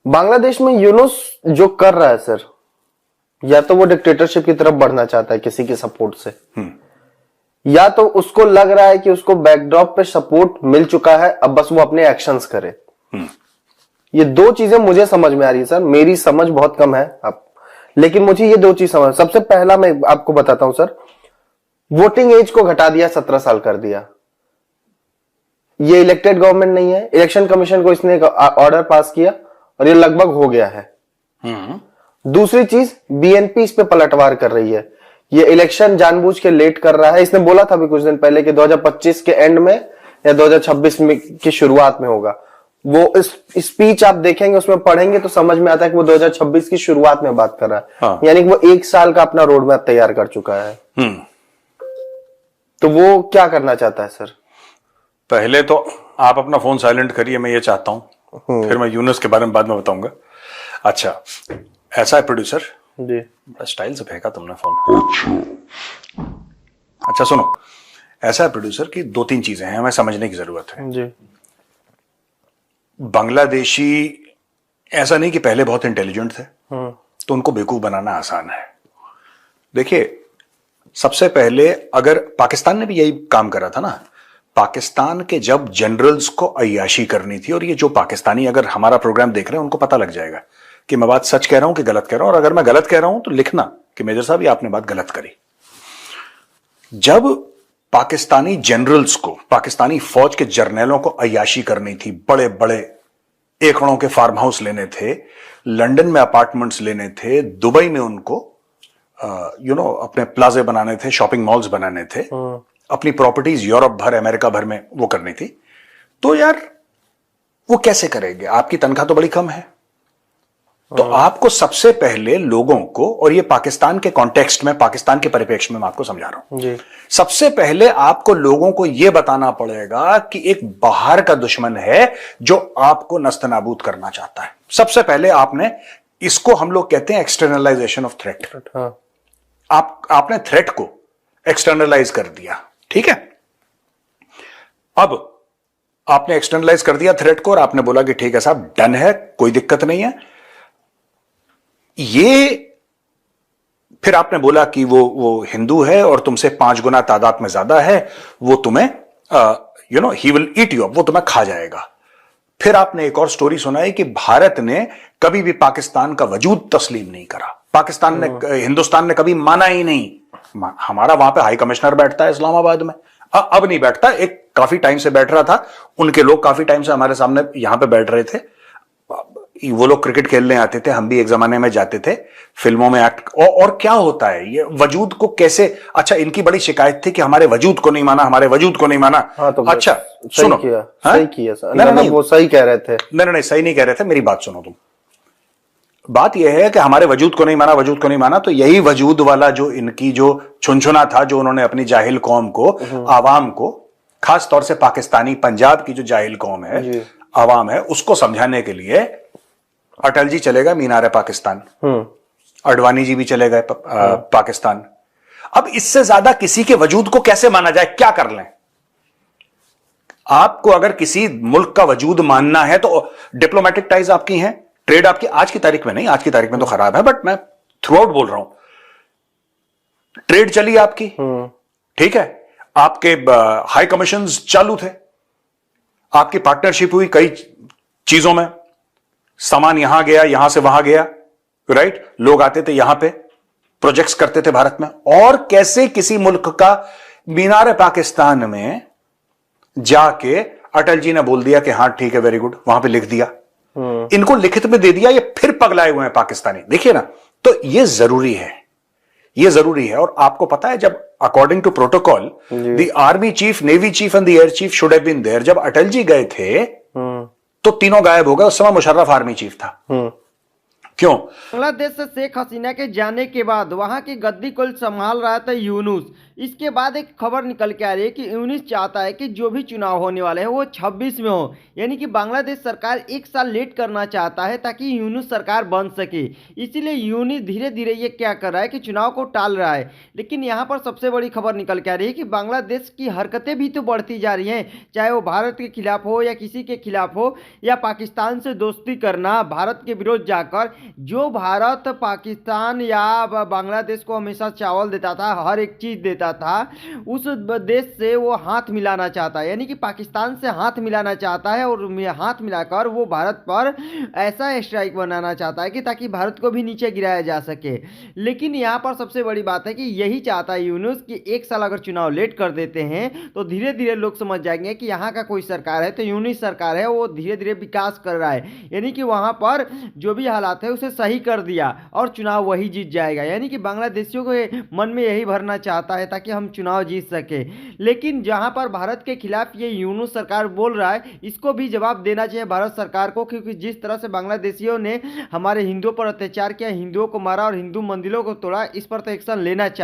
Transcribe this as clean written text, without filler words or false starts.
बांग्लादेश में यूनुस जो कर रहा है सर, या तो वो डिक्टेटरशिप की तरफ बढ़ना चाहता है किसी के सपोर्ट से, या तो उसको लग रहा है कि उसको बैकड्रॉप पे सपोर्ट मिल चुका है, अब बस वो अपने एक्शंस करे। ये दो चीजें मुझे समझ में आ रही है सर, मेरी समझ बहुत कम है आप, लेकिन मुझे ये दो चीज समझ। सबसे पहला मैं आपको बताता हूं सर, वोटिंग एज को घटा दिया, 17 साल कर दिया। ये इलेक्टेड गवर्नमेंट नहीं है, इलेक्शन कमीशन को इसने ऑर्डर पास किया और ये लगभग हो गया है। दूसरी चीज, बीएनपी इस पे पलटवार कर रही है, ये इलेक्शन जानबूझ के लेट कर रहा है। इसने बोला था भी कुछ दिन पहले कि 2025 के एंड में या 2026 में की शुरुआत में होगा। वो इस स्पीच आप देखेंगे, उसमें पढ़ेंगे तो समझ में आता है कि वो 2026 की शुरुआत में बात कर रहा है। हाँ। यानी कि वो 1 साल का अपना रोड मैप तैयार कर चुका है। तो वो क्या करना चाहता है सर? पहले तो आप अपना फोन साइलेंट करिए, मैं ये चाहता हूं, फिर मैं यूनुस के बारे में बाद में बताऊंगा। अच्छा, ऐसा है प्रोड्यूसर जी, बड़ा स्टाइल से फेंका तुमने फोन। अच्छा सुनो, ऐसा है प्रोड्यूसर कि 2-3 चीजें हैं हमें समझने की जरूरत है जी। बांग्लादेशी ऐसा नहीं कि पहले बहुत इंटेलिजेंट थे तो उनको बेवकूफ बनाना आसान है। देखिए, सबसे पहले अगर पाकिस्तान ने भी यही काम करा था ना, पाकिस्तान के जब जनरल्स को अय्याशी करनी थी, और ये जो पाकिस्तानी अगर हमारा प्रोग्राम देख रहे हैं उनको पता लग जाएगा कि मैं बात सच कह रहा हूं कि गलत कह रहा हूं, और अगर मैं गलत कह रहा हूं तो लिखना कि मेजर साहब ये आपने बात गलत करी। जब पाकिस्तानी जनरल्स को, पाकिस्तानी फौज के जर्नलों को अय्याशी करनी थी, बड़े बड़े एकड़ों के फार्म हाउस लेने थे, लंदन में अपार्टमेंट्स लेने थे, दुबई में उनको अपने प्लाजे बनाने थे, शॉपिंग मॉल्स बनाने थे, अपनी प्रॉपर्टीज यूरोप भर, अमेरिका भर में वो करनी थी, तो यार वो कैसे करेंगे? आपकी तनख्वाह तो बड़ी कम है। तो आपको सबसे पहले लोगों को, और ये पाकिस्तान के कॉन्टेक्स्ट में, पाकिस्तान के परिप्रेक्ष्य में मैं आपको समझा रहा हूं जी, सबसे पहले आपको लोगों को यह बताना पड़ेगा कि एक बाहर का दुश्मन है जो आपको नस्तनाबूद करना चाहता है। सबसे पहले आपने, इसको हम लोग कहते हैं एक्सटर्नलाइजेशन ऑफ थ्रेट। आपने थ्रेट को एक्सटर्नलाइज कर दिया, ठीक है। अब आपने एक्सटर्नलाइज कर दिया थ्रेट को, और आपने बोला कि ठीक है साहब, डन है, कोई दिक्कत नहीं है। ये फिर आपने बोला कि वो हिंदू है और तुमसे 5 गुना तादाद में ज्यादा है, वो तुम्हें he will eat you up, वो तुम्हें खा जाएगा। फिर आपने एक और स्टोरी सुनाई कि भारत ने कभी भी पाकिस्तान का वजूद तस्लीम नहीं करा, पाकिस्तान ने, हिंदुस्तान ने कभी माना ही नहीं। हमारा वहां पे हाई कमिश्नर बैठता है इस्लामाबाद में, अब नहीं बैठता, एक काफी टाइम से बैठ रहा था, उनके लोग काफी टाइम से हमारे सामने यहां पे बैठ रहे थे। वो लोग क्रिकेट खेलने आते थे, हम भी एक जमाने में जाते थे, फिल्मों में एक्ट, और क्या होता है ये वजूद को कैसे, अच्छा इनकी बड़ी शिकायत थी कि हमारे वजूद को नहीं माना, हमारे वजूद को नहीं माना। हाँ, तो अच्छा सुनो, सही किया सर। नहीं, वो सही कह रहे थे। नहीं, सही नहीं कह रहे थे, मेरी बात सुनो तुम। बात यह है कि हमारे वजूद को नहीं माना, वजूद को नहीं माना, तो यही वजूद वाला जो इनकी जो छुनछुना था, जो उन्होंने अपनी जाहिल कौम को, आवाम को, खास तौर से पाकिस्तानी पंजाब की जो जाहिल कौम है, आवाम है, उसको समझाने के लिए अटल जी चले गए मीनार पाकिस्तान, अडवाणी जी भी चले गए पाकिस्तान। अब इससे ज्यादा किसी के वजूद को कैसे माना जाए? क्या कर लें? आपको अगर किसी मुल्क का वजूद मानना है तो डिप्लोमेटिक टाइज आपकी हैं, ट्रेड आपकी, आज की तारीख में नहीं, आज की तारीख में तो खराब है, बट मैं थ्रू आउट बोल रहा हूं, ट्रेड चली आपकी, ठीक है, आपके हाई कमीशंस चालू थे, आपकी पार्टनरशिप हुई कई चीजों में, सामान यहां गया, यहां से वहां गया, राइट, लोग आते थे यहां पे, प्रोजेक्ट्स करते थे भारत में। और कैसे किसी मुल्क का मीनार पाकिस्तान में जाके अटल जी ने बोल दिया कि हां ठीक है, वेरी गुड, वहां पे लिख दिया, इनको लिखित में दे दिया, ये फिर पगलाए हुए हैं पाकिस्तानी, देखिए ना। तो ये जरूरी है, ये जरूरी है। और आपको पता है, जब according to protocol the army chief, navy chief and the air chief should have been there, जब अटल जी गए थे तो तीनों गायब हो गए। उस समय मुशर्रफ आर्मी चीफ था, क्यों? बांग्लादेश से शेख हसीना के जाने के बाद वहां की गद्दी को संभाल रहा था यूनुस। इसके बाद एक खबर निकल के आ रही है कि यूनुस चाहता है कि जो भी चुनाव होने वाले हैं वो 26 में हो, यानी कि बांग्लादेश सरकार एक साल लेट करना चाहता है ताकि यूनुस सरकार बन सके। इसीलिए यूनुस धीरे धीरे ये क्या कर रहा है कि चुनाव को टाल रहा है। लेकिन यहाँ पर सबसे बड़ी खबर निकल के आ रही है कि बांग्लादेश की हरकतें भी तो बढ़ती जा रही हैं, चाहे वो भारत के खिलाफ हो या किसी के खिलाफ हो, या पाकिस्तान से दोस्ती करना, भारत के विरोध जाकर। जो भारत पाकिस्तान या बांग्लादेश को हमेशा चावल देता था, हर एक चीज देता था, उस देश से वो हाथ मिलाना चाहता है, यानी कि पाकिस्तान से हाथ मिलाना चाहता है और हाथ मिलाकर वो भारत पर ऐसा स्ट्राइक बनाना चाहता है कि ताकि भारत को भी नीचे गिराया जा सके। लेकिन यहाँ पर सबसे बड़ी बात है कि यही चाहता है यूनुस कि एक साल अगर चुनाव लेट कर देते हैं तो धीरे धीरे लोग समझ जाएंगे कि यहाँ का कोई सरकार है तो यूनुस सरकार है, वो धीरे धीरे विकास कर रहा है, यानी कि वहाँ पर जो भी हालात है उसे सही कर दिया और चुनाव वही जीत जाएगा। यानी कि बांग्लादेशियों के मन में यही भरना चाहता है ताकि हम चुनाव जीत सके। लेकिन जहां पर भारत के खिलाफ ये यूनुस सरकार बोल रहा है, इसको भी जवाब देना चाहिए भारत सरकार को, क्योंकि जिस तरह से बांग्लादेशियों ने हमारे हिंदुओं पर अत्याचार किया, हिंदुओं को मारा और हिंदू मंदिरों को तोड़ा, इस पर तो एक्शन लेना चाहिए।